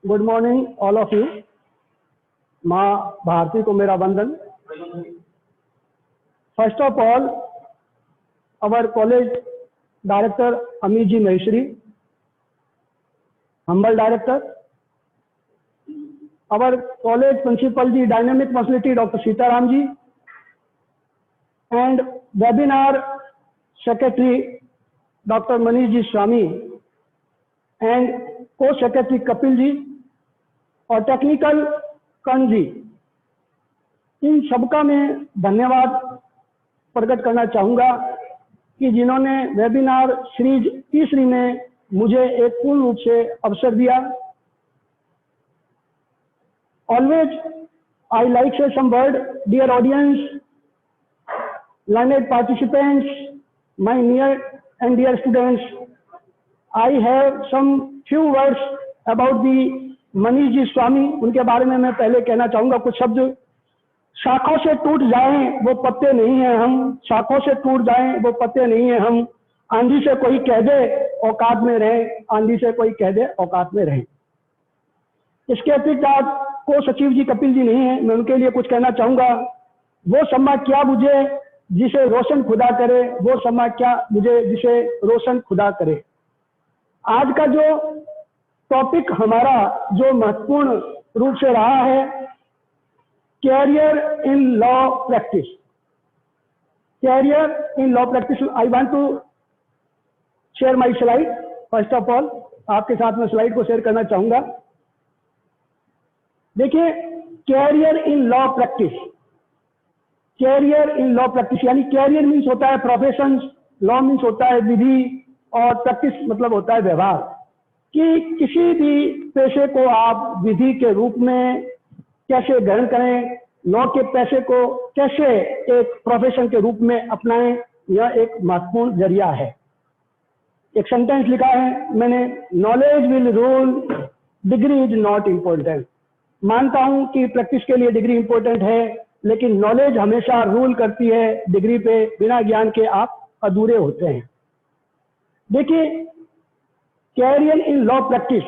Good morning all of you. माँ भारती को मेरा वंदन। First of all, our college director Amit ji Maheshwari, humble director, our college principal ji dynamic personality Dr. Sitaram ji, and webinar secretary Dr. Manish ji Swami and co-secretary Kapil ji और technical कर्ण जी, इन सबका मैं धन्यवाद प्रकट करना चाहूँगा कि जिन्होंने webinar series तीसरी में मुझे एक पूर्ण रूप से अवसर दिया। Always I like say some word, dear audience, learned participants, my near and dear students, I have some few words about the Manish ji Swami. उनके बारे में मैं पहले कहना चाहूँगा कुछ शब्द। शाखों से टूट जाएं वो पत्ते नहीं हैं हम, शाखों से टूट जाएं वो पत्ते नहीं हैं हम, आंधी से कोई कह दे औकात में रहे, आंधी से कोई कह दे औकात में रहे। इसके अतिरिक्त को सचिव जी कपिल जी नहीं है, मैं उनके लिए कुछ कहना चाहूँगा। वो सम्मा क्या मुझे जिसे रोशन खुदा करे, वो सम्मा क्या मुझे जिसे रोशन खुदा करे। आज का जो टॉपिक हमारा जो महत्वपूर्ण रूप से रहा है, career in law practice. Career in law practice. I want to share my slide. First of all आपके साथ में स्लाइड को शेयर करना चाहूंगा। देखिए, career in law practice. Career in law practice यानी कैरियर मीन्स होता है प्रोफेशन, लॉ मीन्स होता है विधि, और प्रैक्टिस मतलब होता है व्यवहार। कि किसी भी पेशे को आप विधि के रूप में कैसे ग्रहण करें, लॉ के पेशे को कैसे एक प्रोफेशन के रूप में अपनाएं, यह एक महत्वपूर्ण जरिया है। एक सेंटेंस लिखा है मैंने, knowledge will rule, degree is not important. मानता हूं कि प्रैक्टिस के लिए डिग्री इंपॉर्टेंट है, लेकिन नॉलेज हमेशा रूल करती है डिग्री पे। बिना ज्ञान के आप अधूरे होते हैं। देखिए, कैरियर इन लॉ प्रैक्टिस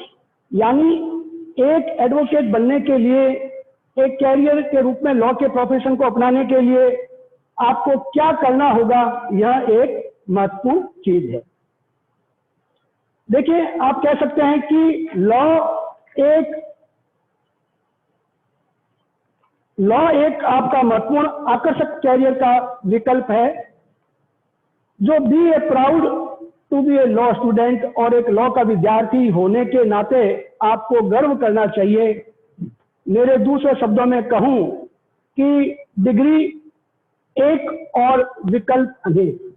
यानी एक एडवोकेट बनने के लिए, एक कैरियर के रूप में लॉ के प्रोफेशन को अपनाने के लिए आपको क्या करना होगा, यह एक महत्वपूर्ण चीज है। देखिए, आप कह सकते हैं कि लॉ एक आपका महत्वपूर्ण आकर्षक कैरियर का विकल्प है। जो be a proud to be a law student, और एक लॉ का विद्यार्थी होने के नाते आपको गर्व करना चाहिए। मेरे दूसरे शब्दों में कहूं कि डिग्री एक और विकल्प अनेक।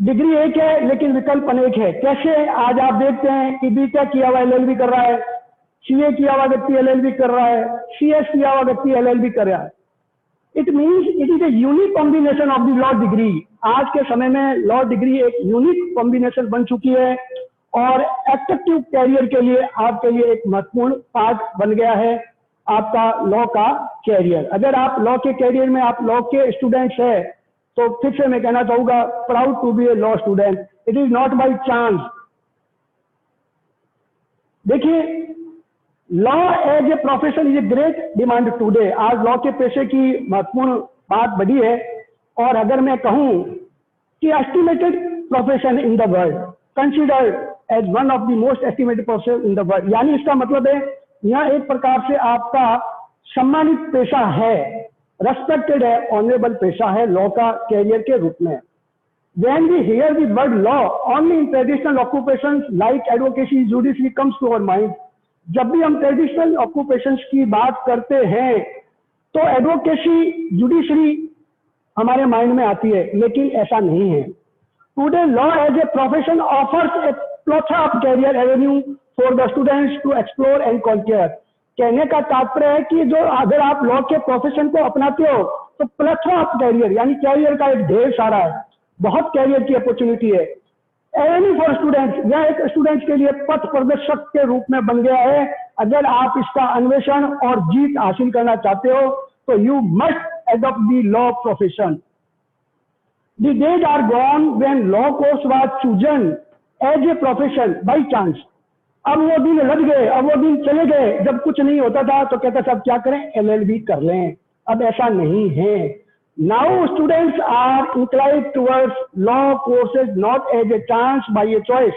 डिग्री एक है लेकिन विकल्प अनेक है। कैसे? आज आप देखते हैं कि बीटेक किया हुआ एलएलबी कर रहा है, सीए किया हुआ व्यक्ति एलएलबी कर रहा है, सीएस किया हुआ व्यक्ति एलएलबी कर रहा है। It means it is a unique combination of the law degree. आज के समय में लॉ डिग्री एक यूनिक कॉम्बिनेशन बन चुकी है और एट्रैक्टिव कैरियर के लिए आपके लिए एक महत्वपूर्ण पार्ट बन गया है आपका लॉ का कैरियर। अगर आप लॉ के कैरियर में आप लॉ के स्टूडेंट्स हैं, तो फिर से मैं कहना चाहूंगा, proud to be a law student. It is not by chance. देखिए, law as a profession is a great demand today. आज लॉ के पेशे की महत्वपूर्ण बात बढ़ी है। और अगर मैं कहूं कि estimated profession in the world, considered as one of the most estimated profession in the world, यानी इसका मतलब है यह एक प्रकार से आपका सम्मानित पेशा है, रेस्पेक्टेड है, ऑनरेबल पेशा है लॉ का कैरियर के रूप में। When we hear the word law, only in traditional occupations like advocacy, judiciary comes to our mind. जब भी हम ट्रेडिशनल ऑक्यूपेशंस की बात करते हैं तो एडवोकेसी, जुडिशरी हमारे माइंड में आती है, लेकिन ऐसा नहीं है। Today law as a profession offers a plethora of career avenue for the students to explore and conquer. कहने का तात्पर्य है कि जो अगर आप लॉ के प्रोफेशन को अपनाते हो तो प्लेथोरा ऑफ कैरियर यानी कैरियर का एक ढेर सारा है, बहुत कैरियर की अपॉर्चुनिटी है। एवेन्यू फॉर स्टूडेंट्स, यह एक स्टूडेंट्स के लिए पथ प्रदर्शक के रूप में बन गया है। अगर आप इसका अन्वेषण और जीत हासिल करना चाहते हो तो you must adopt the law profession. The days are gone when law course was chosen as a profession by chance. अब वो दिन लग गए, अब वो दिन चले गए जब कुछ नहीं होता था तो कहता था अब क्या करें, LLB कर लें। अब ऐसा नहीं है। Now students are inclined towards law courses not as a chance by a choice.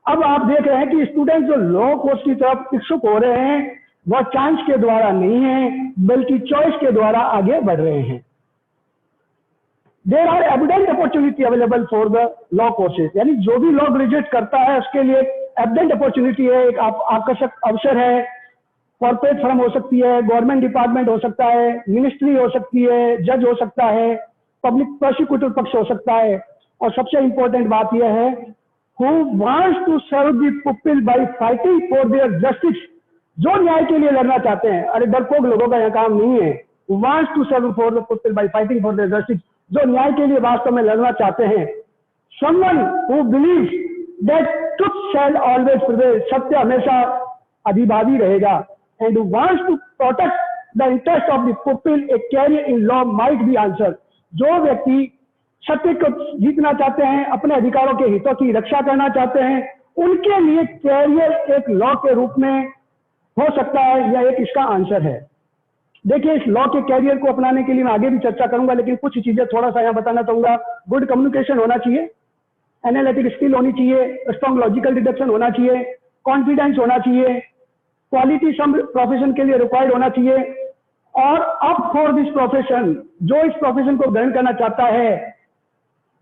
अब आप देख रहे हैं कि स्टूडेंट जो लॉ कोर्स की तरफ इच्छुक हो रहे हैं वह चांस के द्वारा नहीं है बल्कि चॉइस के द्वारा आगे बढ़ रहे हैं। There are evident opportunity available for the law courses, यानी जो भी लॉ ग्रेजुएट करता है उसके लिए एविडेंट अपॉर्चुनिटी है, एक आकर्षक अवसर है। कॉर्पोरेट फर्म हो सकती है, गवर्नमेंट डिपार्टमेंट हो सकता है, मिनिस्ट्री हो सकती है, जज हो सकता है, पब्लिक प्रोसिक्यूटर पक्ष हो सकता है, और सबसे इंपॉर्टेंट बात यह है who wants to serve the people by fighting for their justice, जो न्याय के लिए लड़ना चाहते हैं। अरे डरपोक लोगों का यह काम नहीं है। Who wants to serve for the people by fighting for their justice, जो न्याय के लिए वास्तव में लड़ना चाहते हैं। Someone who believes that truth shall always prevail, सत्य हमेशा अधिबादी रहेगा। And who wants to protect the interest of the people, a career in law might be answered, जो व्यक्ति सत्य को जीतना चाहते हैं, अपने अधिकारों के हितों की रक्षा करना चाहते हैं, उनके लिए कैरियर एक लॉ के रूप में हो सकता है, या एक इसका आंसर है। देखिए, इस लॉ के कैरियर को अपनाने के लिए मैं आगे भी चर्चा करूंगा, लेकिन कुछ चीजें थोड़ा सा यहाँ बताना चाहूंगा। गुड कम्युनिकेशन होना चाहिए, एनालिटिक स्किल होनी चाहिए, स्ट्रॉन्ग लॉजिकल डिडक्शन होना चाहिए, कॉन्फिडेंस होना चाहिए, क्वालिटी सम प्रोफेशन के लिए रिक्वायर्ड होना चाहिए, और अप फॉर दिस प्रोफेशन, जो इस प्रोफेशन को ग्रहण करना चाहता है,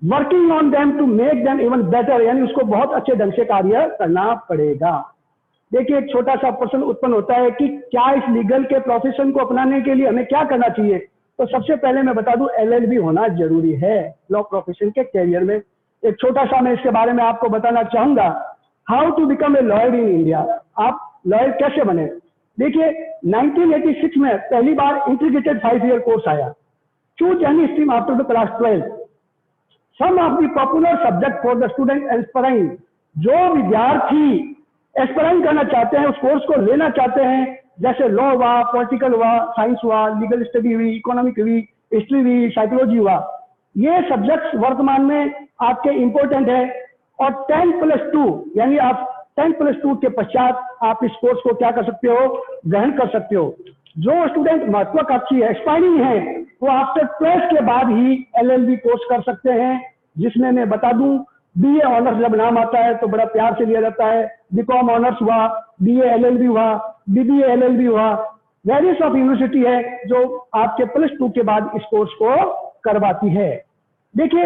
working on them to make them even better, यानी उसको बहुत अच्छे ढंग से कार्य करना पड़ेगा। देखिए, एक छोटा सा प्रश्न उत्पन्न होता है कि क्या इस लीगल के प्रोफेशन को अपनाने के लिए हमें क्या करना चाहिए। तो सबसे पहले मैं बता दूं, LLB होना जरूरी है लॉ प्रोफेशन के कैरियर में। एक छोटा सा मैं इसके बारे में आपको बताना चाहूंगा, how to become a lawyer in India, आप लॉयर कैसे बने। देखिए, 1986 में पहली बार इंटीग्रेटेड 5 ईयर कोर्स आया, choose any stream after the class 12, some of the popular subject for the student aspiring, जो विद्यार्थी एस्पायरिंग करना चाहते हैं, उस कोर्स को लेना चाहते हैं, जैसे लॉ हुआ, पॉलिटिकल हुआ, साइंस हुआ, लीगल स्टडी हुई, इकोनॉमिक हुई, हिस्ट्री हुई, साइकोलॉजी हुआ, ये सब्जेक्ट्स वर्तमान में आपके इंपॉर्टेंट है। और 10+2 यानी आप 10+2 के पश्चात आप इस कोर्स को क्या कर सकते हो, ग्रहण कर सकते हो। जो स्टूडेंट महत्वाकांक्षी है, एस्पायरिंग है, वो आफ्टर 12 के बाद ही LLB कोर्स कर सकते हैं, जिसमें मैं बता दूं, BA ऑनर्स जब नाम आता है तो बड़ा प्यार से लिया जाता है, BCom ऑनर्स हुआ, BA LLB हुआ, BBA LLB हुआ, वेरियस ऑफ यूनिवर्सिटी है जो आपके +2 के बाद इस कोर्स को करवाती है। देखिए,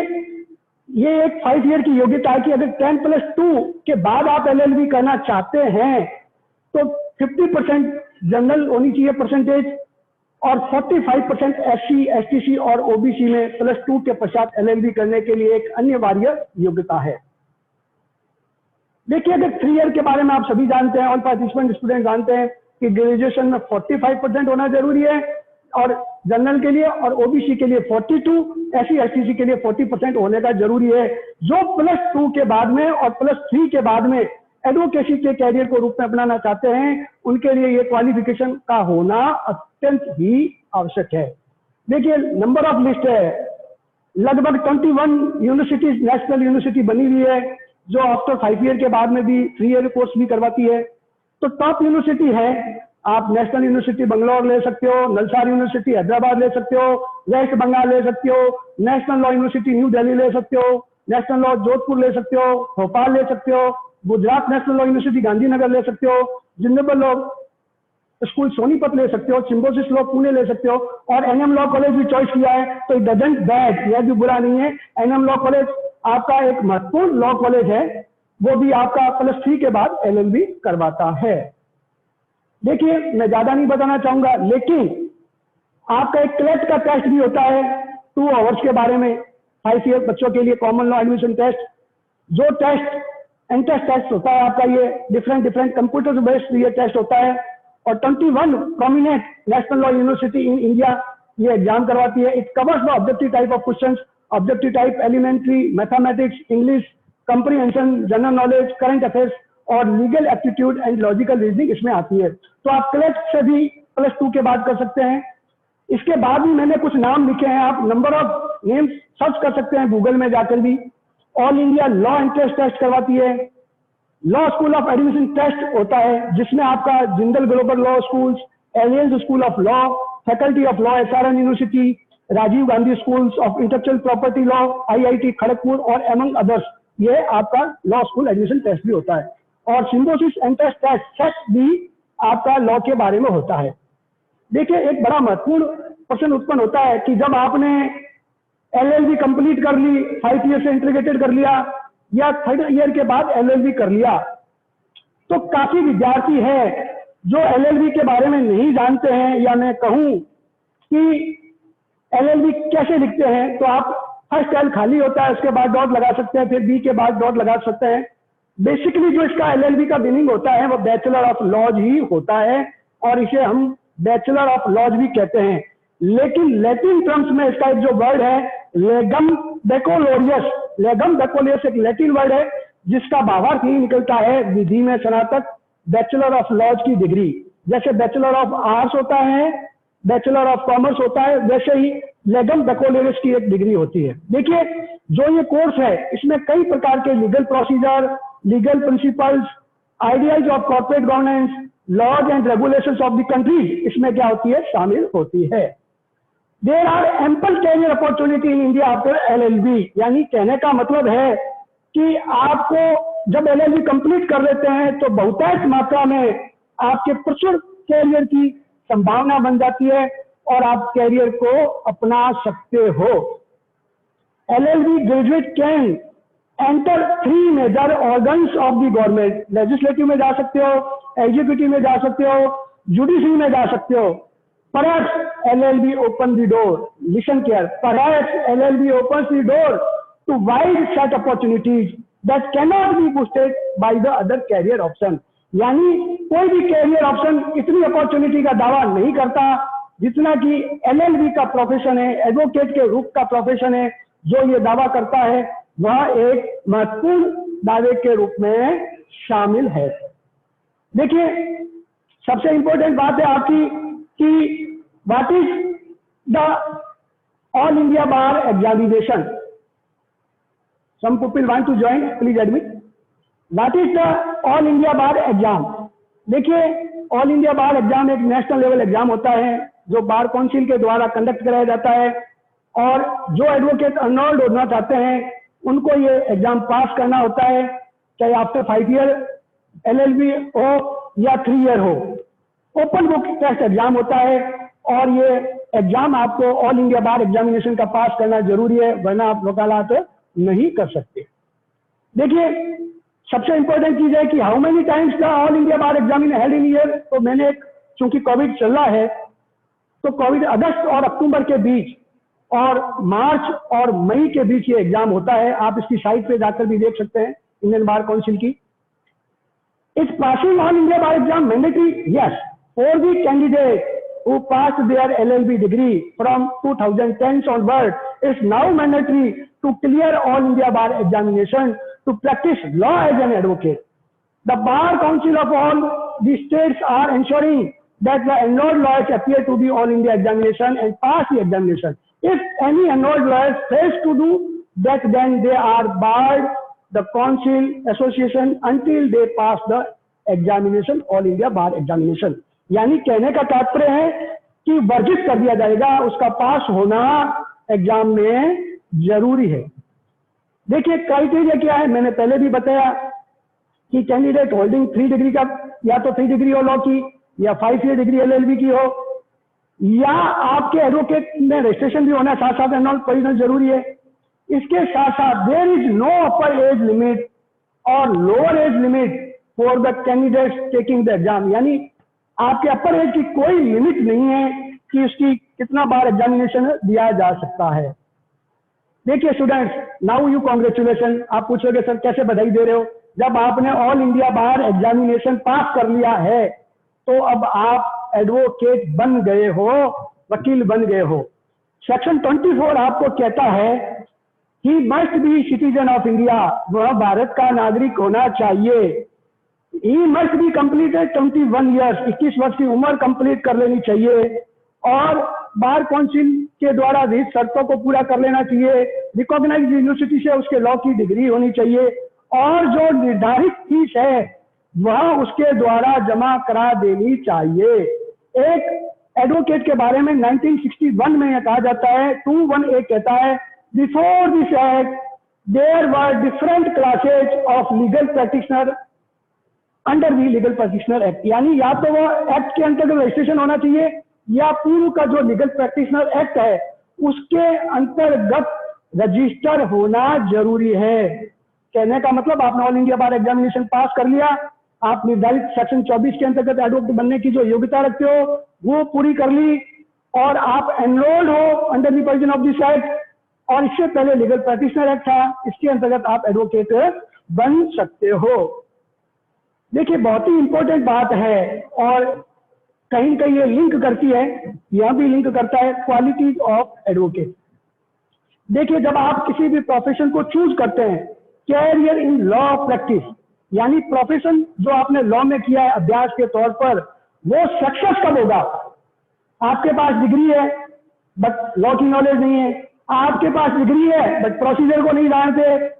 ये एक 5 ईयर की योग्यता है कि अगर 10+2 के बाद आप LLB करना चाहते हैं तो 50% जनरल होनी चाहिए परसेंटेज, और 45% SC, STC और OBC में +2 के पश्चात LLB करने के लिए एक अनिवार्य योग्यता है। देखिए, अगर 3 ईयर के बारे में आप सभी जानते हैं, ऑल पार्टिसिपेंट स्टूडेंट जानते हैं कि ग्रेजुएशन में 45% होना जरूरी है, और जनरल के लिए और OBC के लिए 42, SC, STC के लिए 40% होने का जरूरी है। जो +2 के बाद में और +3 के बाद में एडवोकेसी के कैरियर को रूप में अपनाना चाहते हैं, उनके लिए ये क्वालिफिकेशन का होना अत्यंत ही आवश्यक है। देखिए, नंबर ऑफ लिस्ट है, लगभग 21 यूनिवर्सिटीज नेशनल यूनिवर्सिटी बनी हुई है, जो आफ्टर 5 ईयर के बाद में भी 3 ईयर कोर्स भी करवाती है। तो टॉप यूनिवर्सिटी है, आप नेशनल यूनिवर्सिटी बंगलौर ले सकते हो, नलसार यूनिवर्सिटी हैदराबाद ले सकते हो, वेस्ट बंगाल ले सकते हो, national law university new Delhi ले सकते हो, नेशनल लॉ जोधपुर ले सकते हो, भोपाल ले सकते हो, Gujarat national law university Gandhinagar ले सकते हो, जिंदल लॉ स्कूल सोनीपत ले सकते हो, सिम्बोसिस लॉ पुणे ले सकते हो, और NM लॉ कॉलेज भी चॉइस किया है, तो इट डजंट बैड, यह भी बुरा नहीं है। NM लॉ कॉलेज आपका एक महत्वपूर्ण लॉ कॉलेज है, वो भी आपका +3 के बाद LLB करवाता है। देखिए, मैं ज्यादा नहीं बताना चाहूंगा, लेकिन आपका एक क्लेट का टेस्ट भी होता है 2 आवर्स के बारे में, 5 ईयर बच्चों के लिए कॉमन लॉ एडमिशन टेस्ट, जो टेस्ट एंट्रेंस टेस्ट होता है आपका, ये डिफरेंट कंप्यूटर बेस्ड ये टेस्ट होता है, और 21 prominent national law university in India ये एग्जाम करवाती है। It covers the objective type of questions, objective type elementary, mathematics, English, comprehension, general knowledge, current affairs और legal aptitude and logical reasoning इसमें आती है। तो आप क्लेट से भी +2 के बाद कर सकते हैं। इसके बाद भी मैंने कुछ नाम लिखे हैं, आप नंबर ऑफ नेम्स सर्च कर सकते हैं गूगल में जाकर भी। All India law entrance test करवाती है, law school of admission test होता है जिसमें आपका Jindal global law schools, Alliance school of law, faculty of law SRM university, Rajiv Gandhi schools of intellectual property law, IIT Kharagpur और एमंग अदर्स, ये आपका लॉ स्कूल एडमिशन टेस्ट भी होता है। और सिम्बोसिस एंट्रेंस टेस्ट सेट भी आपका लॉ के बारे में होता है। देखिए, एक बड़ा महत्वपूर्ण प्रश्न उत्पन्न होता है कि जब आपने एलएलबी कंप्लीट कर ली, 5 ईयर से इंटीग्रेटेड कर लिया या 3rd ईयर के बाद एलएलबी कर लिया, तो काफी विद्यार्थी है जो एलएलबी के बारे में नहीं जानते हैं, या मैं कहूं कि एलएलबी कैसे लिखते हैं। तो आप फर्स्ट एल खाली होता है, उसके बाद डॉट लगा सकते हैं, फिर बी के बाद डॉट लगा सकते हैं। बेसिकली जो इसका एलएलबी का मीनिंग होता है वो बैचलर ऑफ लॉज ही होता है, और इसे हम बैचलर ऑफ लॉज भी कहते हैं। लेकिन लैटिन टर्म्स में इसका एक जो वर्ड है लेगम बैकोलोरियस, लेगम बैकोलोरियस एक लैटिन वर्ड है जिसका भावार्थ ही निकलता है विधि में स्नातक, बैचलर ऑफ लॉज की डिग्री। जैसे बैचलर ऑफ आर्ट्स होता है, बैचलर ऑफ कॉमर्स होता है, वैसे ही लेगम बैकोलोरियस की एक डिग्री होती है। देखिए, जो ये कोर्स है इसमें कई प्रकार के legal procedure, legal principles, ideas of corporate governance, laws and regulations of the country इसमें क्या होती है, शामिल होती है। There are ample career opportunity in India after LLB, यानी कहने का मतलब है कि आपको जब एलएलबी कंप्लीट कर लेते हैं तो बहुतायत मात्रा में आपके प्रचुर कैरियर की संभावना बन जाती है और आप कैरियर को अपना सकते हो। LLB graduate can enter 3 major organs of the government, legislative में जा सकते हो, एग्जीक्यूटिव में जा सकते हो, जुडिशरी में जा सकते हो। Perhaps LLB open the door. Listen here. Perhaps LLB opens the door to wide set opportunities that cannot be boosted by the other career option. यानी कोई भी कैरियर ऑप्शन इतनी अपॉर्चुनिटी का दावा नहीं करता जितना कि एलएलबी का प्रोफेशन है, एडवोकेट के रूप का प्रोफेशन है, जो ये दावा करता है वह एक महत्वपूर्ण दावे के रूप में शामिल है। देखिए, सबसे इंपॉर्टेंट बात है आपकी कि what is the all India bar examination? Some people want to join, please admit. What is the all India bar exam? देखिए, ऑल इंडिया बार एग्जाम एक नेशनल लेवल एग्जाम होता है जो बार काउंसिल के द्वारा कंडक्ट कराया जाता है, और जो एडवोकेट एनरोल्ड होना चाहते हैं उनको ये एग्जाम पास करना होता है, चाहे आफ्टर 5 ईयर एलएलबी हो या 3 ईयर हो। ओपन बुक टेस्ट एग्जाम होता है और ये एग्जाम आपको ऑल इंडिया बार एग्जामिनेशन का पास करना जरूरी है, वरना आप वकालत नहीं कर सकते। देखिए, सबसे इंपॉर्टेंट चीज है कि how many times the all India bar examination held in year. तो मैंने, चूंकि कोविड चल रहा है तो कोविड अगस्त और अक्टूबर के बीच और मार्च और मई के बीच ये एग्जाम होता है। आप इसकी साइट पे जाकर भी देख सकते हैं, इंडियन बार काउंसिल की। Is passing all India bar exam mandatory? Yes, for the candidate who passed their LLB degree from 2010 onward, is now mandatory to clear all India bar examination to practice law as an advocate. The Bar Council of all the states are ensuring that the enrolled lawyers appear to the all India examination and pass the examination. If any enrolled lawyers fails to do that, then they are barred the council association until they pass the examination, all India bar examination. यानी कहने का तात्पर्य है कि वर्जित कर दिया जाएगा, उसका पास होना एग्जाम में जरूरी है। देखिए, क्राइटेरिया क्या है, मैंने पहले भी बताया कि कैंडिडेट होल्डिंग 3 डिग्री का, या तो 3 डिग्री हो लॉ की या 5 ईयर डिग्री एलएलबी की हो, या आपके एडवोकेट में रजिस्ट्रेशन भी होना, साथ साथ एनरोल पोजीशन जरूरी है। इसके साथ साथ there is no upper age limit और lower age limit for the candidates taking the exam, यानी आपके अपर एज की कोई लिमिट नहीं है कि उसकी कितना बार एग्जामिनेशन दिया जा सकता है। देखिए स्टूडेंट्स, नाउ यू कांग्रेचुलेशन। आप पूछोगे सर कैसे बधाई दे रहे हो? जब आपने ऑल इंडिया बार एग्जामिनेशन पास कर लिया है तो अब आप एडवोकेट बन गए हो, वकील बन गए हो। सेक्शन 24 आपको कहता है he must be citizen of India, वह भारत का नागरिक होना चाहिए। He must be completed 21 years, 21 वर्ष की उम्र कंप्लीट कर लेनी चाहिए, और बार काउंसिल के द्वारा विहित शर्तों को पूरा कर लेना चाहिए। रिकॉग्नाइज्ड यूनिवर्सिटी से उसके लॉ की डिग्री होनी चाहिए, और जो निर्धारित फीस है वह उसके द्वारा जमा करा देनी चाहिए। एक एडवोकेट के बारे में 1961 में यह कहा जाता है, 218 कहता है, before this act there were different classes of legal practitioner under the legal practitioner act. यानी या तो वो एक्ट के अंतर्गत रजिस्ट्रेशन होना चाहिए या पूर्व का जो लीगल प्रैक्टिशनर एक्ट है उसके अंतर्गत रजिस्टर होना जरूरी है। कहने का मतलब आपने ऑल इंडिया बार एग्जामिनेशन पास कर लिया, आप निर्धारित सेक्शन 24 के अंतर्गत एडवोकेट बनने की जो योग्यता रखते हो वो पूरी कर ली और आप एनरोल्ड हो under the provision of this act, और इससे पहले लीगल प्रैक्टिशनर एक्ट था, इसके अंतर्गत आप एडवोकेट बन सकते हो। देखिए बहुत ही इंपॉर्टेंट बात है और कहीं न कहीं ये लिंक करती है, यह भी लिंक करता है क्वालिटीज ऑफ एडवोकेट। देखिए जब आप किसी भी प्रोफेशन को चूज करते हैं, कैरियर इन लॉ प्रैक्टिस, यानी प्रोफेशन जो आपने लॉ में किया है अभ्यास के तौर पर, वो सक्सेस कब होगा? आपके पास डिग्री है बट लॉ की नॉलेज नहीं है, आपके पास डिग्री है बट प्रोसीजर को नहीं जानते,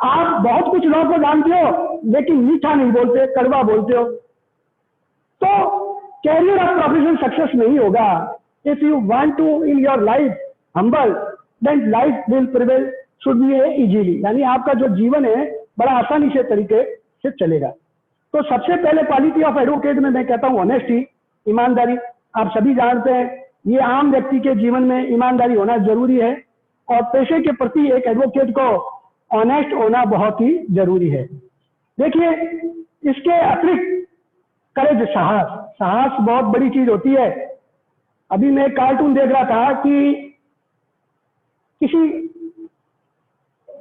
आप बहुत कुछ लॉ को जानते हो लेकिन मीठा नहीं बोलते, कड़वा बोलते हो, तो कैरियर ऑफ प्रोफेशन सक्सेस नहीं होगा। If you want to in your life humble then life will prevail should be easily, यानी आपका जो जीवन है बड़ा आसानी से तरीके से चलेगा। तो सबसे पहले क्वालिटी ऑफ एडवोकेट में मैं कहता हूँ ऑनेस्टी, ईमानदारी। आप सभी जानते हैं ये आम व्यक्ति के जीवन में ईमानदारी होना जरूरी है और पेशे के प्रति एक एडवोकेट को ऑनेस्ट होना बहुत ही जरूरी है। देखिए इसके अतिरिक्त करेज, साहस, साहस बहुत बड़ी चीज होती है। अभी मैं एक कार्टून देख रहा था कि किसी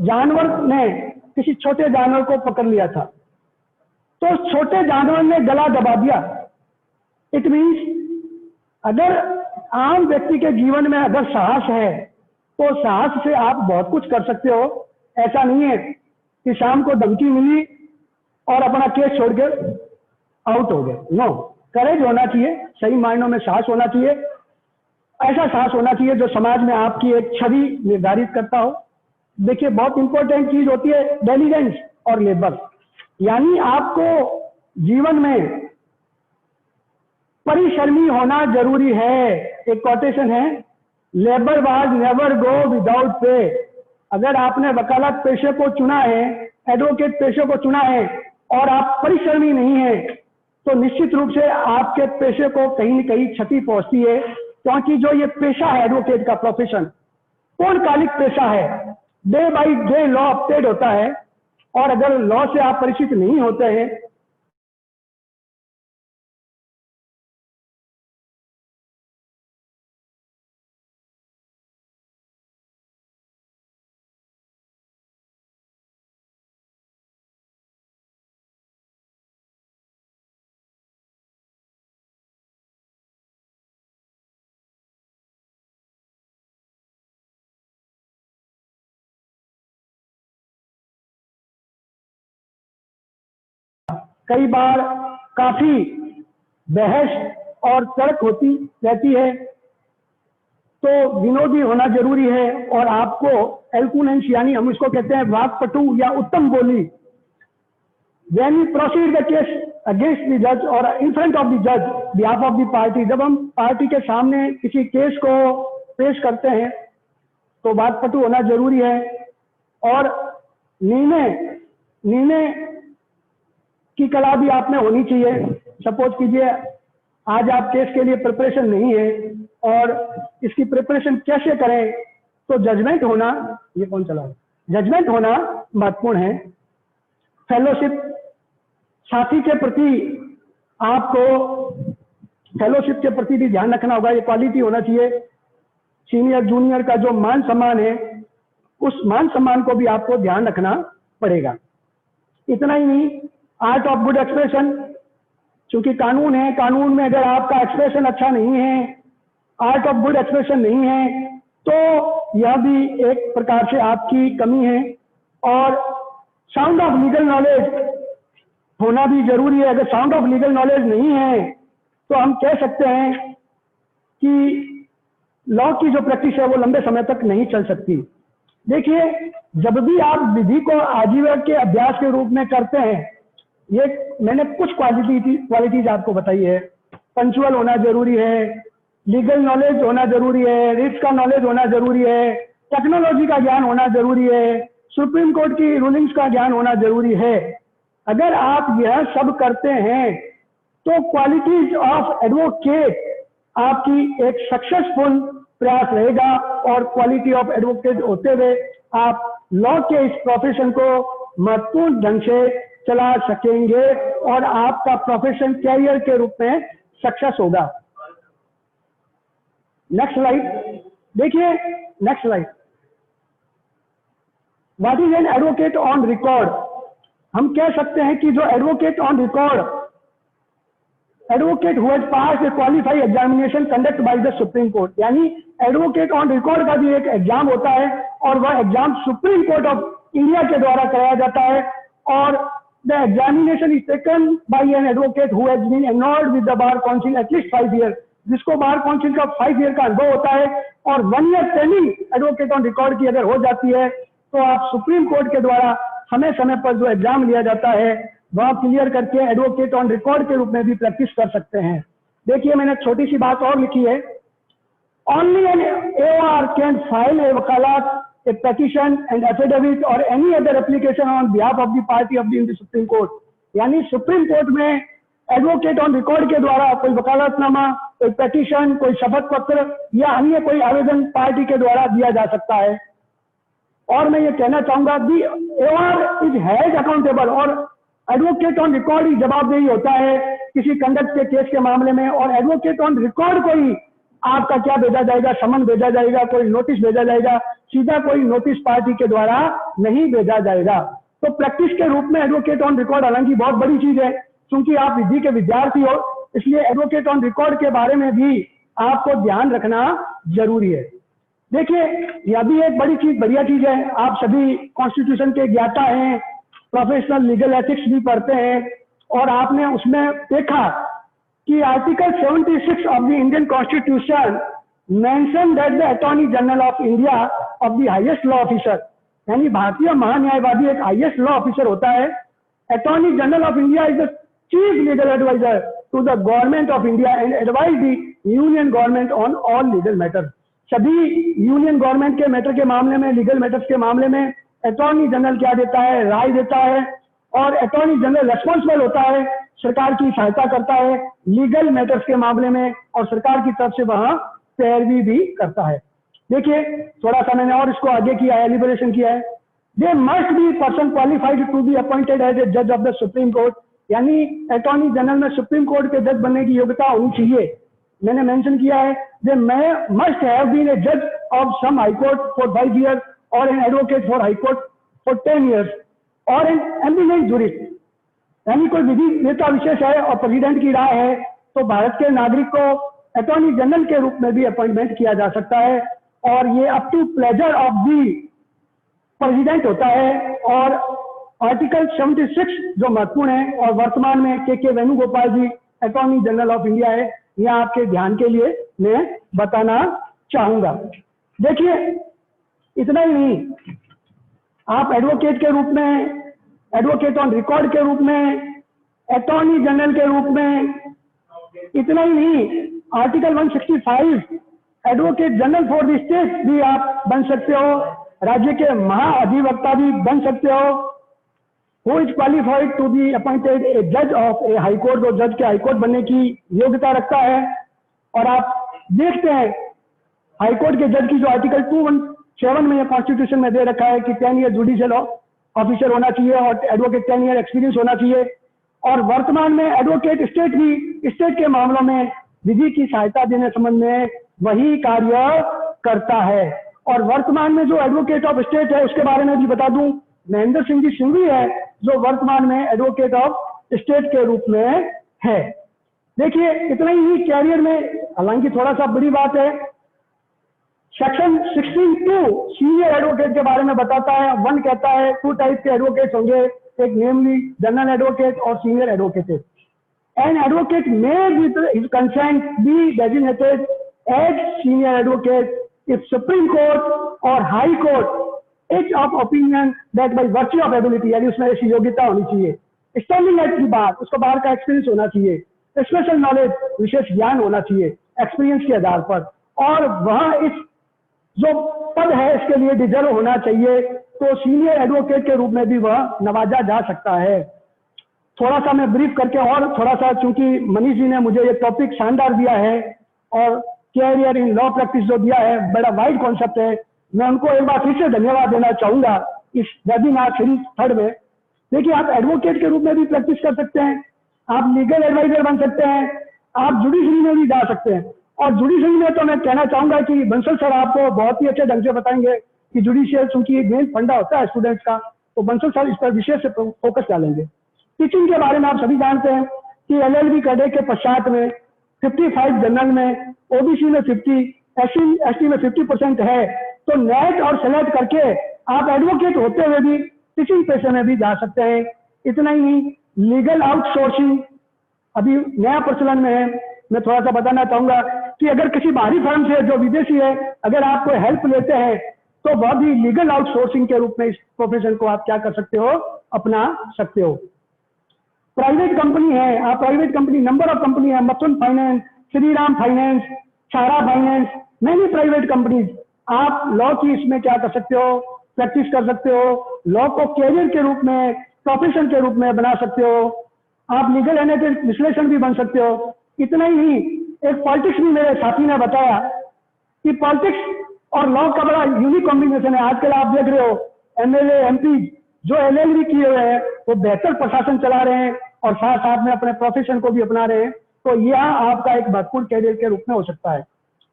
जानवर ने किसी छोटे जानवर को पकड़ लिया था, तो छोटे जानवर ने गला दबा दिया। इट मीन्स अगर आम व्यक्ति के जीवन में अगर साहस है तो साहस से आप बहुत कुछ कर सकते हो। ऐसा नहीं है कि शाम को धमकी मिली और अपना केस छोड़ के आउट हो गए। नो, करेज होना चाहिए, सही मायनों में साहस होना चाहिए। ऐसा साहस होना चाहिए जो समाज में आपकी एक छवि निर्धारित करता हो। देखिए बहुत इंपॉर्टेंट चीज होती है डिलिजेंस और लेबर, यानी आपको जीवन में परिश्रमी होना जरूरी है। एक कोटेशन है, labour was never go without pay. अगर आपने वकालत पेशे को चुना है, एडवोकेट पेशे को चुना है और आप परिश्रमी नहीं है तो निश्चित रूप से आपके पेशे को कहीं न कहीं क्षति पहुंचती है, क्योंकि जो ये पेशा है एडवोकेट का प्रोफेशन पूर्णकालिक पेशा है, day by day law update होता है, और अगर लॉ से आप परिचित नहीं होते हैं कई बार काफी बहस और तर्क होती रहती है, तो विनोदी होना जरूरी है और आपको एल्कुनेंस यानी हम इसको कहते हैं वाक्पटु या उत्तम बोली, when you proceed the case against the judge or in front of the judge behalf of the party, जब हम पार्टी के सामने किसी केस को पेश करते हैं तो वाक्पटु होना जरूरी है और निर्णय की कला भी आप में होनी चाहिए। सपोज कीजिए आज आप केस के लिए प्रिपरेशन नहीं है और इसकी प्रिपरेशन कैसे करें, तो जजमेंट होना, ये कौन चला है, जजमेंट होना महत्वपूर्ण है। फेलोशिप, साथी के प्रति आपको फेलोशिप के प्रति भी ध्यान रखना होगा, ये क्वालिटी होना चाहिए। सीनियर जूनियर का जो मान सम्मान है उस मान सम्मान को भी आपको ध्यान रखना पड़ेगा। इतना ही नहीं, आर्ट ऑफ गुड एक्सप्रेशन, चूंकि कानून है, कानून में अगर आपका एक्सप्रेशन अच्छा नहीं है, आर्ट ऑफ गुड एक्सप्रेशन नहीं है, तो यह भी एक प्रकार से आपकी कमी है। और साउंड ऑफ लीगल नॉलेज होना भी जरूरी है। अगर साउंड ऑफ लीगल नॉलेज नहीं है तो हम कह सकते हैं कि लॉ की जो प्रैक्टिस है वो लंबे समय तक नहीं चल सकती। देखिए, जब भी आप विधि को आजीवन के अभ्यास के रूप में करते हैं, ये मैंने कुछ क्वालिटीज आपको बताई है। पंचुअल होना जरूरी है, लीगल नॉलेज होना जरूरी है, रिस्क का नॉलेज होना जरूरी है, टेक्नोलॉजी का ज्ञान होना जरूरी है, सुप्रीम कोर्ट की रूलिंग्स का ज्ञान होना जरूरी है। अगर आप यह सब करते हैं तो क्वालिटीज ऑफ एडवोकेट आपकी एक सक्सेसफुल प्रयास रहेगा, और क्वालिटी ऑफ एडवोकेट होते हुए आप लॉ के इस प्रोफेशन को महत्वपूर्ण ढंग से चला सकेंगे और आपका प्रोफेशन कैरियर के रूप में सक्सेस होगा। नेक्स्ट स्लाइड देखिए, next slide. What is an advocate on record? हम कह सकते हैं कि जो advocate on record, advocate who has passed a qualified examination conduct by the supreme court, यानी एडवोकेट ऑन रिकॉर्ड का भी एक एग्जाम होता है और वह exam supreme court of India के द्वारा कराया जाता है, और the examination is taken by an advocate who has been enrolled with the bar council at least 5 year, जिसको बार काउंसिल का 5 ईयर का अनुभव होता है, और 1 ear training advocate on record की अगर हो जाती है तो आप सुप्रीम कोर्ट के द्वारा समय समय पर जो एग्जाम लिया जाता है वह क्लियर करके एडवोकेट ऑन रिकॉर्ड के रूप में भी प्रैक्टिस कर सकते हैं। देखिए, मैंने छोटी सी बात और लिखी है, only an AOR can file a vakalat, a petition and affidavit और any other application on behalf of the party of the supreme court, यानी सुप्रीम कोर्ट में एडवोकेट ऑन रिकॉर्ड के द्वारा कोई वकालतनामा, कोई पेटिशन, कोई शपथ पत्र या अन्य कोई आवेदन पार्टी के द्वारा दिया जा सकता है। और मैं ये कहना चाहूंगा कि AOR इज हेल्ड अकाउंटेबल, और एडवोकेट ऑन रिकॉर्ड ही जवाबदेही होता है किसी कंडक्ट के केस के मामले में, और एडवोकेट ऑन रिकॉर्ड को ही आपका क्या भेजा जाएगा, समन भेजा जाएगा, कोई नोटिस भेजा जाएगा, सीधा कोई नोटिस पार्टी के द्वारा नहीं भेजा जाएगा। तो प्रैक्टिस के रूप में एडवोकेट ऑन रिकॉर्ड हालांकि बहुत बड़ी चीज है, क्योंकि आप विधि के विद्यार्थी हो, इसलिए एडवोकेट ऑन रिकॉर्ड के बारे में भी आपको ध्यान रखना जरूरी है। देखिए, यह भी एक बड़ी चीज, बढ़िया चीज है। आप सभी कॉन्स्टिट्यूशन के ज्ञाता हैं, प्रोफेशनल लीगल एथिक्स भी पढ़ते हैं, और आपने उसमें देखा कि article 76 of the Indian constitution mention that the attorney general of India of the highest law officer, यानी भारतीय महान्यायवादी एक हाईएस्ट लॉ ऑफिसर होता है। Attorney general of India is the chief legal adviser to the government of India and advise the union government on all legal matter. सभी union government के matter के मामले में, लीगल मैटर्स के मामले में अटॉर्नी जनरल क्या देता है, राय देता है, और अटॉर्नी जनरल रेस्पॉन्सिबल होता है, सरकार की सहायता करता है लीगल मैटर्स के मामले में, और सरकार की तरफ से वहां पैरवी भी करता है। देखिए, थोड़ा सा मैंने और इसको आगे किया है, एलिबरेशन किया है। They must be person qualified to be appointed as a जज ऑफ द सुप्रीम कोर्ट, यानी अटॉर्नी जनरल में सुप्रीम कोर्ट के जज बनने की योग्यता होनी चाहिए। मैंने मेंशन किया है, they must have been a जज of some high court for 5 years और an advocate for high court for 10 years और एन एमिनेंट जूरिस्ट, यानी कोई विधि नेता विशेष है और प्रेसिडेंट की राय है तो भारत के नागरिक को अटॉर्नी जनरल के रूप में भी अपॉइंटमेंट किया जा सकता है, और ये up to pleasure of the president होता है। और आर्टिकल 76 जो महत्वपूर्ण है, और वर्तमान में के वेणुगोपाल जी अटॉर्नी जनरल ऑफ इंडिया है, यह आपके ध्यान के लिए मैं बताना चाहूंगा। देखिए, इतना ही नहीं, आप एडवोकेट के रूप में, एडवोकेट ऑन रिकॉर्ड के रूप में, अटॉर्नी जनरल के रूप में, इतना ही नहीं, article 165 advocate general for the state भी आप बन सकते हो, राज्य के महाअधिवक्ता भी बन सकते हो। Who is qualified to be appointed a जज ऑफ ए हाई कोर्ट, जो जज के हाई कोर्ट बनने की योग्यता रखता है। और आप देखते हैं हाई कोर्ट के जज की जो आर्टिकल 217 में कॉन्स्टिट्यूशन में दे रखा है कि 10 ईयर जुडिशियल ऑफिसर होना चाहिए और एडवोकेट 10 ईयर एक्सपीरियंस होना चाहिए। और वर्तमान में एडवोकेट स्टेट भी स्टेट के मामलों में विधि की सहायता देने संबंध में वही कार्य करता है। और वर्तमान में जो एडवोकेट ऑफ स्टेट है उसके बारे में भी बता दूं, महेंद्र सिंह जी सिंघवी है जो वर्तमान में एडवोकेट ऑफ स्टेट के रूप में है। देखिए, इतना ही कैरियर में, हालांकि थोड़ा सा बड़ी बात है, सेक्शन 16(2) सीनियर एडवोकेट के बारे में बताता है। 1 कहता है 2 टाइप के एडवोकेट होंगे, एक नेमली जनरल एडवोकेट और senior advocate. An advocate may with his consent be designated as senior advocate if supreme court और high court as of opinion that by virtue of ability, यानी उसमें ऐसी योग्यता होनी चाहिए। स्टैंडिंग एट की बात, उसको बाहर का एक्सपीरियंस होना चाहिए। स्पेशल नॉलेज, विशेष ज्ञान होना चाहिए एक्सपीरियंस के आधार पर, और वह इस जो पद है इसके लिए डिजर्व होना चाहिए, तो सीनियर एडवोकेट के रूप में भी वह नवाजा जा सकता है। थोड़ा सा मैं ब्रीफ करके और थोड़ा सा, चूंकि मनीष जी ने मुझे ये टॉपिक शानदार दिया है और कैरियर इन लॉ प्रैक्टिस जो दिया है, बड़ा वाइड कॉन्सेप्ट है, मैं उनको एक बार फिर से धन्यवाद देना चाहूंगा इस वेबिनार सीरीज 3 में। देखिए, आप एडवोकेट के रूप में भी प्रैक्टिस कर सकते हैं, आप लीगल एडवाइजर बन सकते हैं, आप जुडिशरी में भी जा सकते हैं। और जुडिशरी में तो मैं कहना चाहूंगा कि बंसल सर आपको बहुत ही अच्छे ढंग से बताएंगे कि जुडिशियल चूंकि मेन फंडा होता है स्टूडेंट्स का, तो बंसल सर इस पर विशेष से फोकस डालेंगे। टीचिंग के बारे में आप सभी जानते हैं कि LLB करने के पश्चात में 55 जनरल में, OBC में 50, SC में 50% है, तो नेट और सेलेक्ट करके आप एडवोकेट होते हुए भी टीचिंग पेशे में भी जा सकते हैं। इतना ही नहीं, लीगल आउटसोर्सिंग अभी नया प्रचलन में है। मैं थोड़ा सा बताना चाहूंगा कि अगर किसी बाहरी फर्म से जो विदेशी है, अगर आप कोई हेल्प लेते हैं, तो वह भी लीगल आउटसोर्सिंग के रूप में इस प्रोफेशन को आप क्या कर सकते हो, अपना सकते हो। प्राइवेट कंपनी है, आप private company, number of company है, मथुन फाइनेंस, श्रीराम फाइनेंस, सारा फाइनेंस, मैनी प्राइवेट कंपनीज, आप लॉ की इसमें क्या कर सकते हो, प्रैक्टिस कर सकते हो, लॉ को कैरियर के रूप में, प्रोफेशन के रूप में बना सकते हो। आप लीगल एनालिस्ट विश्लेषण भी बन सकते हो। इतना ही नहीं, एक पॉलिटिक्स भी मेरे साथी ने बताया कि पॉलिटिक्स और लॉ का बड़ा यूनिक कॉम्बिनेशन है। आजकल आप देख रहे हो MLA MP जो LLB किए हुए हैं वो बेहतर प्रशासन चला रहे हैं और साथ साथ में अपने प्रोफेशन को भी अपना रहे हैं, तो यह आपका एक महत्वपूर्ण कैरियर के रूप में हो सकता है।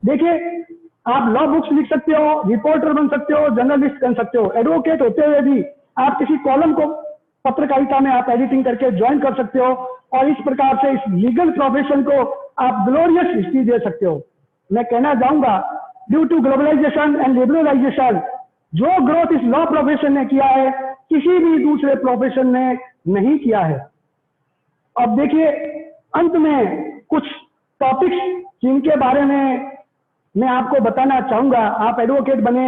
देखिए, आप लॉ बुक्स लिख सकते हो, रिपोर्टर बन सकते हो, जर्नलिस्ट बन सकते हो। एडवोकेट होते हुए भी आप किसी कॉलम को पत्रकारिता में आप एडिटिंग करके ज्वाइन कर सकते हो और इस प्रकार से इस लीगल प्रोफेशन को आप ग्लोरियस हिस्ट्री दे सकते हो। मैं कहना चाहूंगा, due to globalization and liberalization, जो ग्रोथ इस लॉ प्रोफेशन ने किया है किसी भी दूसरे प्रोफेशन ने नहीं किया है। अब देखिए, अंत में कुछ टॉपिक्स जिनके बारे में मैं आपको बताना चाहूंगा। आप एडवोकेट बने,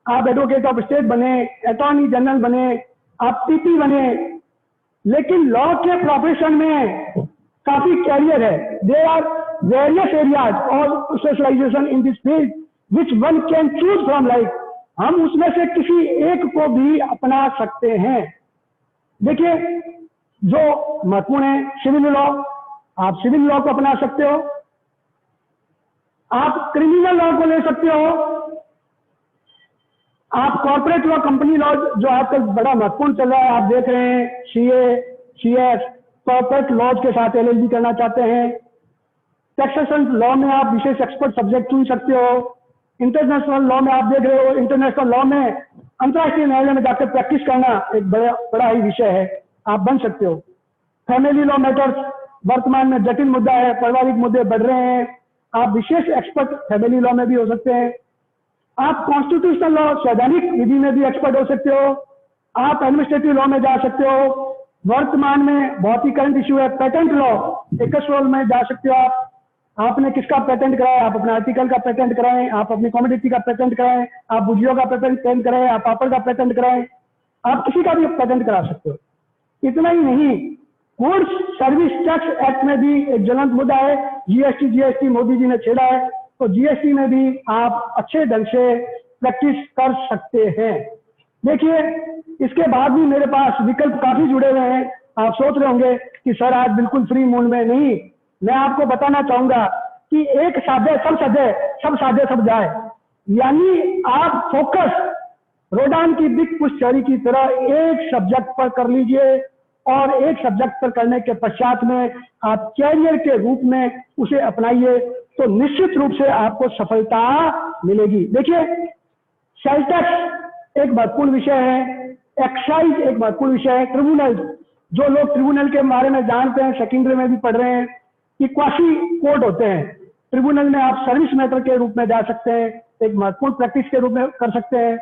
आप एडवोकेट ऑफ स्टेट बने, अटॉर्नी जनरल बने, आप PP बने, लेकिन लॉ के प्रोफेशन में काफी कैरियर है। देयर आर वेरियस एरियाज और specialization in this field which one can choose from life. हम उसमें से किसी एक को भी अपना सकते हैं। देखिए, जो महत्वपूर्ण है, सिविल लॉ, आप सिविल लॉ को अपना सकते हो, आप क्रिमिनल लॉ को ले सकते हो, आप कॉर्पोरेट लॉ, कंपनी लॉ जो आजकल बड़ा महत्वपूर्ण चल रहा है, आप देख रहे हैं, CA, CS, कॉर्पोरेट लॉज के साथ LLB करना चाहते हैं। टैक्सेशन लॉ में आप विशेष एक्सपर्ट सब्जेक्ट चुन सकते हो। इंटरनेशनल लॉ में आप देख रहे हो, इंटरनेशनल लॉ में अंतर्राष्ट्रीय न्यायालय में जाकर प्रैक्टिस करना एक बड़ा ही विषय है, आप बन सकते हो। फैमिली लॉ मैटर्स वर्तमान में जटिल मुद्दा है, पारिवारिक मुद्दे बढ़ रहे हैं, आप विशेष एक्सपर्ट फैमिली लॉ में भी हो सकते हैं। आप कॉन्स्टिट्यूशनल लॉ, संवैधानिक विधि में भी एक्सपर्ट हो सकते हो। आप एडमिनिस्ट्रेटिव लॉ में जा सकते हो। वर्तमान में बहुत ही करंट इश्यू है पेटेंट लॉ, एक्सरोल में जा सकते हो। आपने किसका पेटेंट कराया, आप अपना आर्टिकल का पेटेंट कराएं, आप अपनी कमोडिटी का पेटेंट कराएं, आप भुजियों का पेटेंट कराएं, आप पापड़ का पेटेंट कराएं, आप किसी का भी पेटेंट करा सकते हो। इतना ही नहीं, गुड्स सर्विस टैक्स एक्ट में भी एक ज्वलंत मुद्दा है, GST मोदी जी ने छेड़ा है, तो GST में भी आप अच्छे ढंग से प्रैक्टिस कर सकते हैं। देखिए, इसके बाद भी मेरे पास विकल्प काफी जुड़े हुए हैं। आप सोच रहे होंगे कि सर आज बिल्कुल फ्री मूड में नहीं, मैं आपको बताना चाहूंगा कि एक साधे सब सजे, सब साधे सब जाए, यानी आप फोकस रोडान की बिग पुश थ्योरी की तरह एक सब्जेक्ट पर कर लीजिए और एक सब्जेक्ट पर करने के पश्चात में आप कैरियर के रूप में उसे अपनाइए, तो निश्चित रूप से आपको सफलता मिलेगी। देखिए, सेल टैक्स एक महत्वपूर्ण विषय है, एक्साइज एक महत्वपूर्ण विषय है, ट्रिब्यूनल, जो लोग ट्रिब्यूनल के बारे में जानते हैं, सेकेंडरी में भी पढ़ रहे हैं, कि क्वासी कोर्ट होते हैं। ट्रिब्यूनल में आप सर्विस मैटर के रूप में जा सकते हैं, एक महत्वपूर्ण प्रैक्टिस के रूप में कर सकते हैं।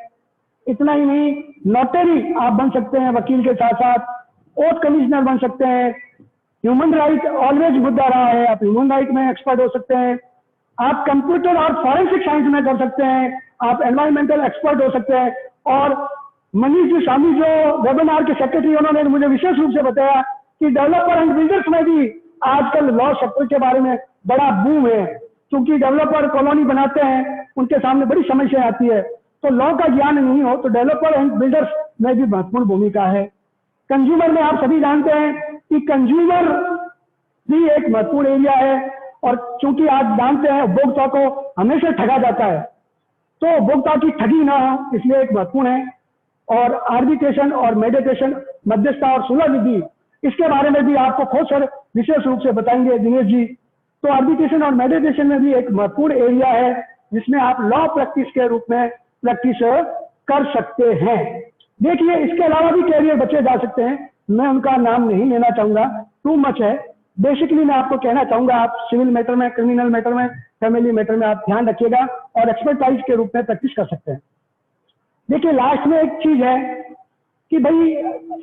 इतना ही नहीं, नोटरी आप बन सकते हैं वकील के साथ साथ, ओथ कमिश्नर बन सकते हैं। ह्यूमन राइट ऑलवेज मुद्दा रहा है, आप ह्यूमन राइट में एक्सपर्ट हो सकते हैं। आप कंप्यूटर और फॉरेंसिक साइंस में कर सकते हैं, आप एनवायरमेंटल एक्सपर्ट हो सकते हैं और मनीष जी स्वामी जो वेबिनार के सेक्रेटरी, उन्होंने मुझे विशेष रूप से बताया कि डेवलपर एंड बिल्डर्स में भी आजकल लॉ सेक्टर के बारे में बड़ा बूम है, क्योंकि डेवलपर कॉलोनी बनाते हैं, उनके सामने बड़ी समस्या आती है, तो लॉ का ज्ञान नहीं हो तो डेवलपर एंड बिल्डर्स में भी महत्वपूर्ण भूमिका है। कंज्यूमर में आप सभी जानते हैं कि कंज्यूमर भी एक महत्वपूर्ण एरिया है, और चूंकि आप जानते हैं उपभोक्ता को हमेशा ठगा जाता है, तो उपभोक्ता की ठगी ना हो इसलिए एक महत्वपूर्ण है। और आर्बिट्रेशन और मेडिटेशन, मध्यस्थता और सुलह विधि, इसके बारे में भी आपको बहुत सारे विशेष रूप से बताएंगे दिनेश जी। तो आर्बिट्रेशन और मेडिटेशन में भी एक महत्वपूर्ण एरिया है जिसमें आप लॉ प्रैक्टिस के रूप में प्रैक्टिस कर सकते हैं। देखिए, इसके अलावा भी कैरियर बचे जा सकते हैं, मैं उनका नाम नहीं लेना चाहूंगा, टू मच है। बेसिकली मैं आपको कहना चाहूंगा, आप सिविल मैटर में, क्रिमिनल मैटर में, फैमिली मैटर में आप ध्यान रखिएगा और एक्सपर्टाइज के रूप में प्रैक्टिस कर सकते हैं। देखिए, लास्ट में एक चीज है कि भाई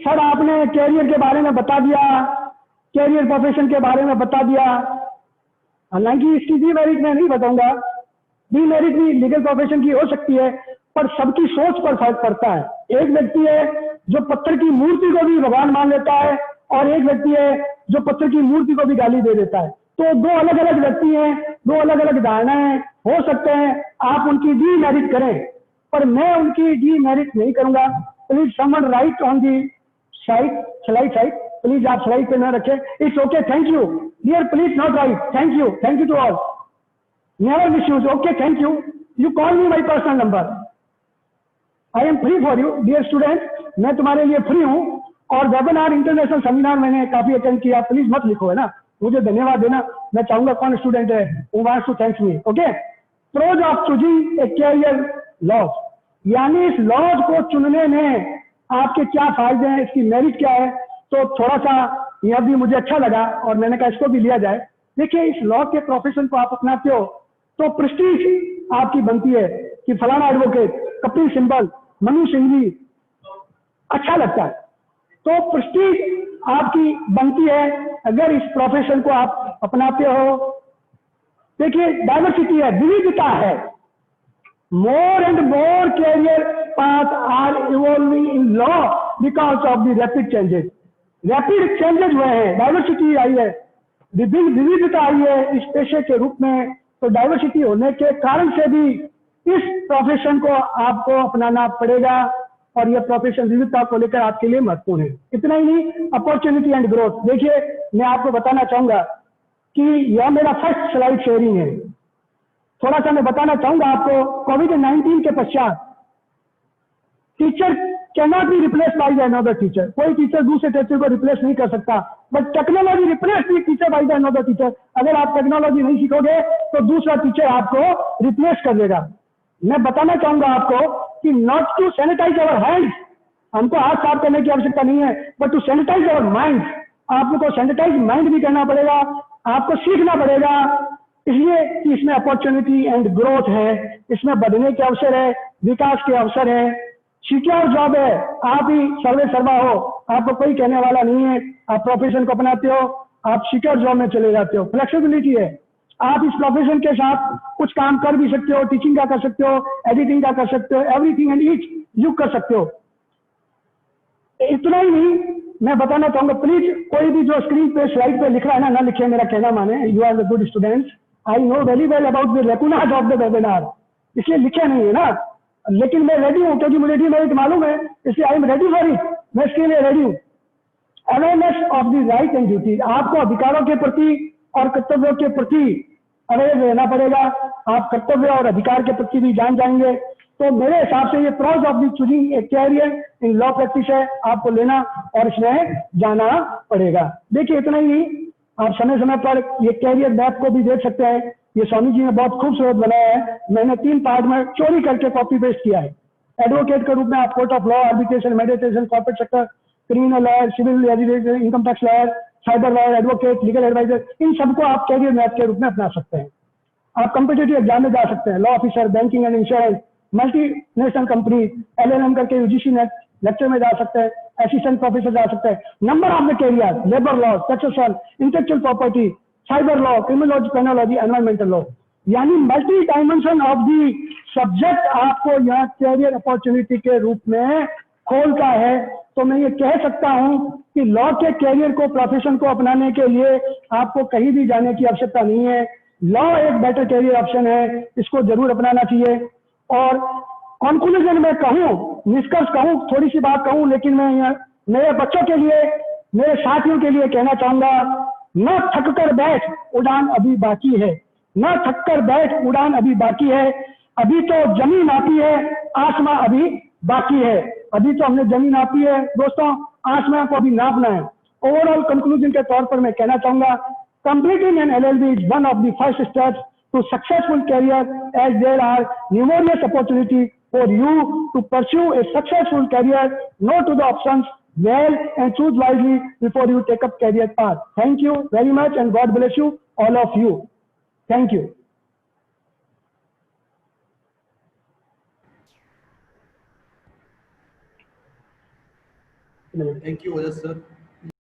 सर आपने कैरियर के बारे में बता दिया, कैरियर प्रोफेशन के बारे में बता दिया, हालांकि इसकी डीमेरिट मैं नहीं बताऊंगा, डीमेरिट भी लीगल प्रोफेशन की हो सकती है, पर सबकी सोच पर फर्क पड़ता है। एक व्यक्ति है जो पत्थर की मूर्ति को भी भगवान मान लेता है, और एक व्यक्ति है जो पत्थर की मूर्ति को भी गाली दे देता है। तो दो अलग अलग व्यक्ति हैं, दो अलग अलग धारणाएं हो सकते हैं, आप उनकी डीमेरिट करें, पर मैं उनकी डीमेरिट नहीं करूंगा। Please someone write on the slide side, please आप स्लाइड पे न रखें। It's okay, thank you dear, please not write, thank you to all, never misuse, okay, thank you, you call me my personal number, I am free for you dear student, मैं तुम्हारे लिए free हूं। और webinar, international seminar मैंने काफी attend किया, please मत लिखो, है ना, मुझे धन्यवाद देना, मैं चाहूंगा कौन स्टूडेंट है who wants to thank me, okay. Pros of choosing a career laws, यानी इस लॉज को चुनने में आपके क्या फायदे हैं, इसकी मेरिट क्या है। तो थोड़ा सा यह भी मुझे अच्छा लगा और मैंने कहा इसको भी लिया जाए। देखिए, इस लॉ के प्रोफेशन को आप अपनाते हो तो प्रेस्टीज आपकी बनती है कि फलाना एडवोकेट, कपिल सिब्बल, मनु सिंघवी, अच्छा लगता है, तो प्रेस्टीज आपकी बनती है अगर इस प्रोफेशन को आप अपनाते हो। देखिए, डाइवर्सिटी है, विविधता है, more and more career paths are evolving in law because of the rapid changes हुए हैं, डाइवर्सिटी आई है, विविधता आई है इस पेशे के रूप में। तो डाइवर्सिटी होने के कारण से भी इस प्रोफेशन को आपको अपनाना पड़ेगा, और यह प्रोफेशन विविधता को लेकर आपके लिए महत्वपूर्ण है। इतना ही नहीं, अपॉर्चुनिटी एंड ग्रोथ। देखिए, मैं आपको बताना चाहूंगा कि यह मेरा फर्स्ट स्लाइड शेयरिंग है। थोड़ा सा मैं बताना चाहूंगा आपको, कोविड-19 के पश्चात teacher cannot be replace by another teacher, कोई टीचर दूसरे टीचर को रिप्लेस नहीं कर सकता, but technology replace the teacher by another teacher. अगर आप टेक्नोलॉजी नहीं सीखोगे तो दूसरा टीचर आपको रिप्लेस कर देगा। मैं बताना चाहूंगा आपको कि not to sanitize our hands, हमको हाथ साफ करने की आवश्यकता नहीं है, but to sanitize our mind, आपको सैनिटाइज माइंड भी करना पड़ेगा, आपको सीखना पड़ेगा, इसलिए कि इसमें अपॉर्चुनिटी एंड ग्रोथ है, इसमें बढ़ने के अवसर है, विकास के अवसर है, सिक्योर जॉब है, आप ही सर्वे सर्वा हो, आपको कोई कहने वाला नहीं है, आप प्रोफेशन को अपनाते हो, आप सिक्योर जॉब में चले जाते हो, फ्लेक्सिबिलिटी है, आप इस प्रोफेशन के साथ कुछ काम कर भी सकते हो, टीचिंग का कर सकते हो, एडिटिंग का कर सकते हो, एवरीथिंग एंड ईच यू कर सकते हो। इतना ही नहीं, मैं बताना चाहूंगा, प्लीज कोई भी जो स्क्रीन पे स्लाइड पे लिख रहा है ना लिखे, मेरा कहना माने, you are the good students, I know very well about the lacunas of the webinar, इसलिए लिखे नहीं है ना, लेकिन मैं रेडी हूँ क्योंकि मुझे डीमेरिट मालूम है, इसलिए I am ready for it, मैं इसके लिए रेडी हूँ। Awareness of the right and duty, आपको अधिकारों के प्रति और कर्तव्यों के प्रति अवेयर रहना पड़ेगा, आप कर्तव्य और अधिकार के प्रति भी जान जाएंगे। तो मेरे हिसाब से ये pros of the choosing a career in law practice है, आपको लेना और इसमें जाना पड़ेगा। देखिए, इतना ही नहीं, आप समय समय पर ये कैरियर मैप को भी देख सकते हैं, ये स्वामी जी ने बहुत खूबसूरत बनाया है, मैंने 3 पार्ट में चोरी करके कॉपी पेस्ट किया है। एडवोकेट के रूप में आप court of law, arbitration, meditation, corporate sector, criminal lawyer, civil residential, income tax lawyer, cyber lawyer, advocate, legal advisor, इन सबको आप कैरियर मैप के रूप में अपना सकते हैं। आप कॉम्पिटिटिव एग्जाम में जा सकते हैं, law officer, banking and insurance, multinational company, LLM करके यूजीसी लेक्चर में जा सकते हैं, असिस्टेंट प्रोफेसर जा सकते हैं। Number of the career, labour law, succession, intellectual property, cyber law, criminology, penology, environmental law, यानी multi dimension of the subject आपको यहाँ कैरियर अपॉर्चुनिटी के रूप में खोलता है, तो मैं ये कह सकता हूं कि लॉ के कैरियर को, प्रोफेशन को अपनाने के लिए आपको कहीं भी जाने की आवश्यकता नहीं है। लॉ एक बेटर कैरियर ऑप्शन है, इसको जरूर अपनाना चाहिए। और कंक्लूजन में कहूं, निष्कर्ष कहूं, थोड़ी सी बात कहूं, लेकिन मैं यहाँ मेरे बच्चों के लिए, मेरे साथियों के लिए कहना चाहूंगा, न थक कर बैठ, उड़ान अभी बाकी है। न थक कर बैठ, उड़ान अभी बाकी है। अभी तो जमीन आती है, आसमां अभी बाकी है। अभी तो हमने जमीन नापी है दोस्तों, आसमान को अभी नापना है। ओवरऑल कंक्लूजन के तौर पर मैं कहना चाहूंगा, completing an LLB is one of the first steps to successful career, as there are numerous opportunities for you to pursue a successful career. Note to the options well and choose wisely before you take up career path. Thank you very much and God bless you, all of you. Thank you. Thank you, Ojas sir.